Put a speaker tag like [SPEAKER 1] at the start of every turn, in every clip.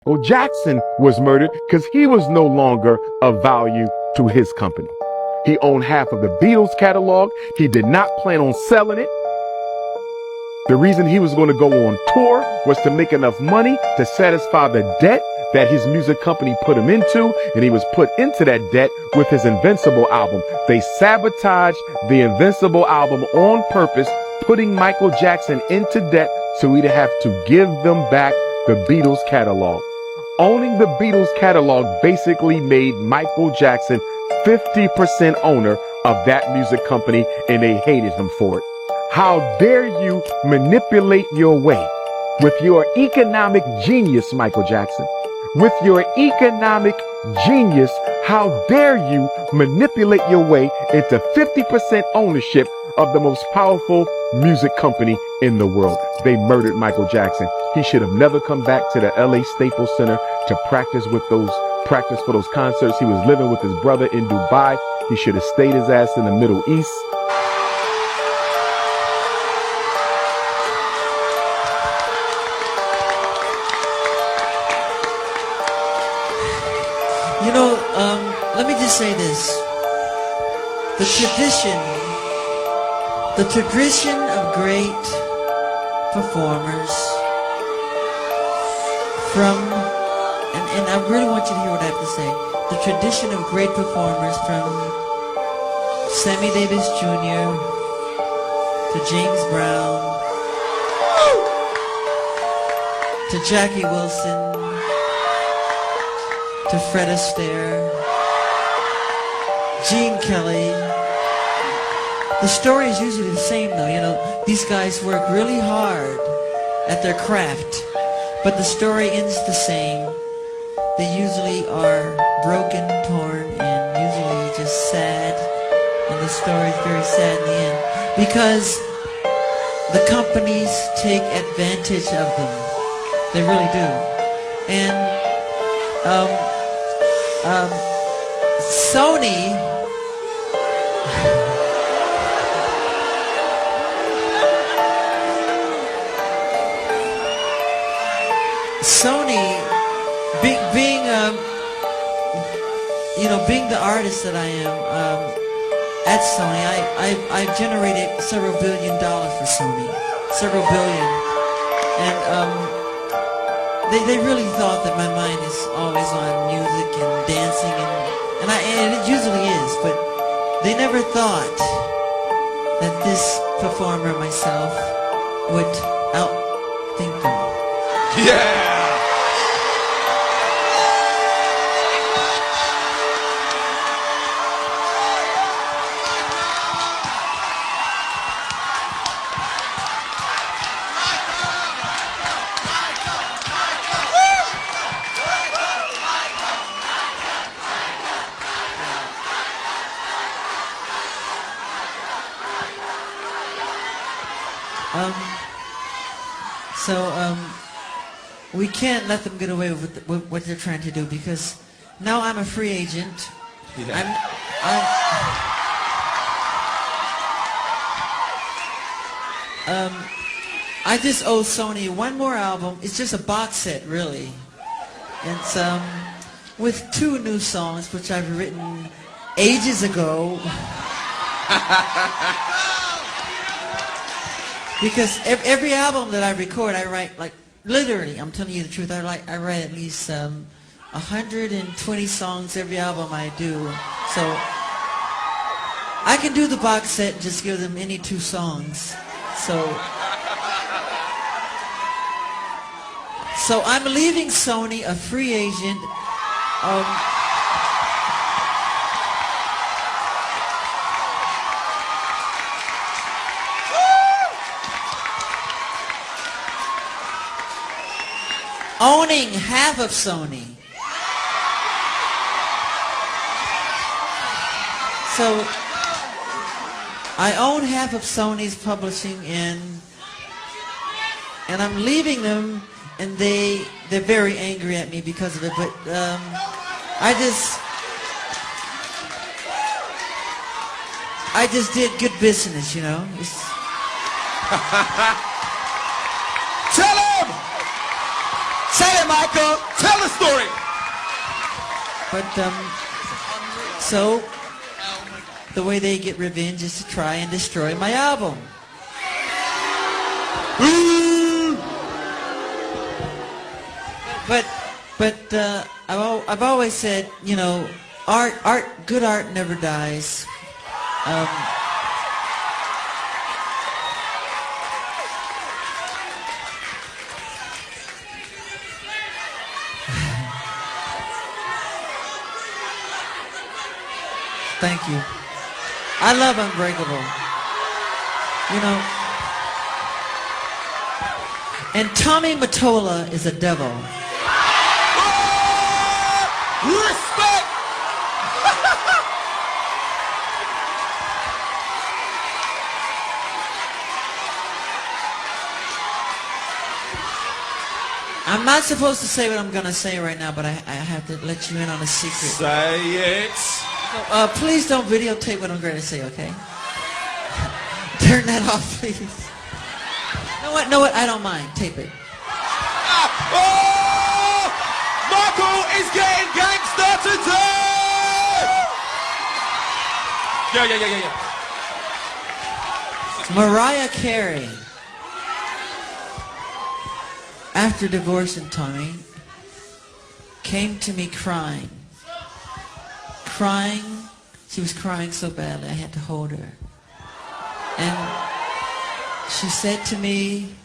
[SPEAKER 1] Well, Jackson was murdered because he was no longer of value to his company. He owned half of the Beatles catalog. He did not plan on selling it. The reason he was going to go on tour was to make enough money to satisfy the debt that his music company put him into, and he was put into that debt with his Invincible album. They sabotaged the Invincible album on purpose, putting Michael Jackson into debt so he'd have to give them back the Beatles catalog. Owning the Beatles catalog basically made Michael Jackson 50% owner of that music company, and they hated him for it. How dare you manipulate your way with your economic genius, Michael Jackson? With your economic genius, how dare you manipulate your way into 50% ownership of the most powerful music company in the world? They murdered Michael Jackson. He should have never come back to the LA Staples Center to practice for those concerts. He was living with his brother in Dubai. He should have stayed his ass in the Middle East.
[SPEAKER 2] You know, let me just say this. The tradition of great performers and I really want you to hear what I have to say. The tradition of great performers from Sammy Davis Jr. to James Brown to Jackie Wilson to Fred Astaire, Gene Kelly. The story is usually the same though, you know. These guys work really hard at their craft, but the story ends the same. They usually are broken, torn, and usually just sad. And the story is very sad in the end. Because the companies take advantage of them. They really do. And Sony being the artist that I am at Sony, I've generated several $1 billion for Sony, several billion, and they really thought that my mind is always on music and dancing, and it usually is, but they never thought that this performer myself would outthink them.
[SPEAKER 3] Yeah!
[SPEAKER 2] We can't let them get away with what they're trying to do, because now I'm a free agent. Yeah. I just owe Sony one more album. It's just a box set, really. It's with 2 new songs, which I've written ages ago. Because every album that I record, I write, like, literally, I'm telling you the truth, I write at least 120 songs every album I do. So I can do the box set and just give them any 2 songs. So I'm leaving Sony a free agent. Owning half of Sony. So I own half of Sony's publishing, and I'm leaving them, and they're very angry at me because of it, but I just did good business, you know.
[SPEAKER 3] Tell him! Say it, Michael! Tell story.
[SPEAKER 2] But so the way they get revenge is to try and destroy my album. But I've always said, you know, good art never dies. Thank you. I love Unbreakable. You know. And Tommy Mottola is a devil.
[SPEAKER 3] Respect!
[SPEAKER 2] I'm not supposed to say what I'm going to say right now, but I have to let you in on a secret.
[SPEAKER 3] Say it.
[SPEAKER 2] So, please don't videotape what I'm going to say, okay? Turn that off, please. No, what? I don't mind. Tape it.
[SPEAKER 3] Oh! Michael is getting gangster today! Yeah.
[SPEAKER 2] Mariah Carey, after divorcing Tommy, came to me crying. She was crying so badly I had to hold her. And she said to me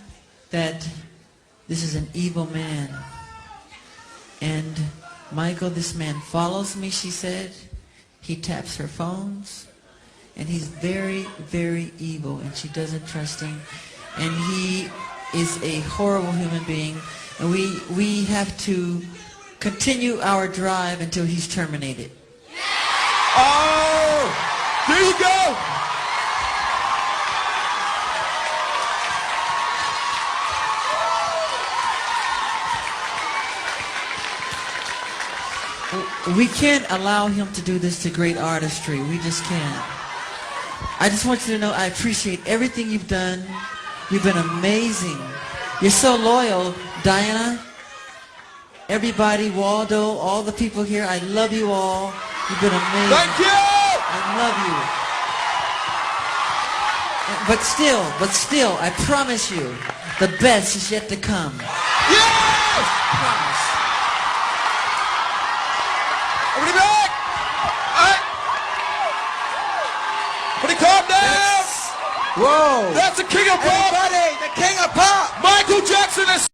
[SPEAKER 2] that this is an evil man. And Michael, this man follows me, she said. He taps her phones. And he's very, very evil, and she doesn't trust him. And he is a horrible human being. And we have to continue our drive until he's terminated.
[SPEAKER 3] Oh! There you go!
[SPEAKER 2] We can't allow him to do this to great artistry. We just can't. I just want you to know I appreciate everything you've done. You've been amazing. You're so loyal, Diana. Everybody, Waldo, all the people here, I love you all. You've been amazing.
[SPEAKER 3] Thank you!
[SPEAKER 2] I love you. But still, I promise you, the best is yet to come.
[SPEAKER 3] Yes!
[SPEAKER 2] Promise.
[SPEAKER 3] Everybody back! Everybody calm down!
[SPEAKER 4] Whoa!
[SPEAKER 3] That's the king of pop!
[SPEAKER 4] Everybody, the king of pop!
[SPEAKER 3] Michael Jackson is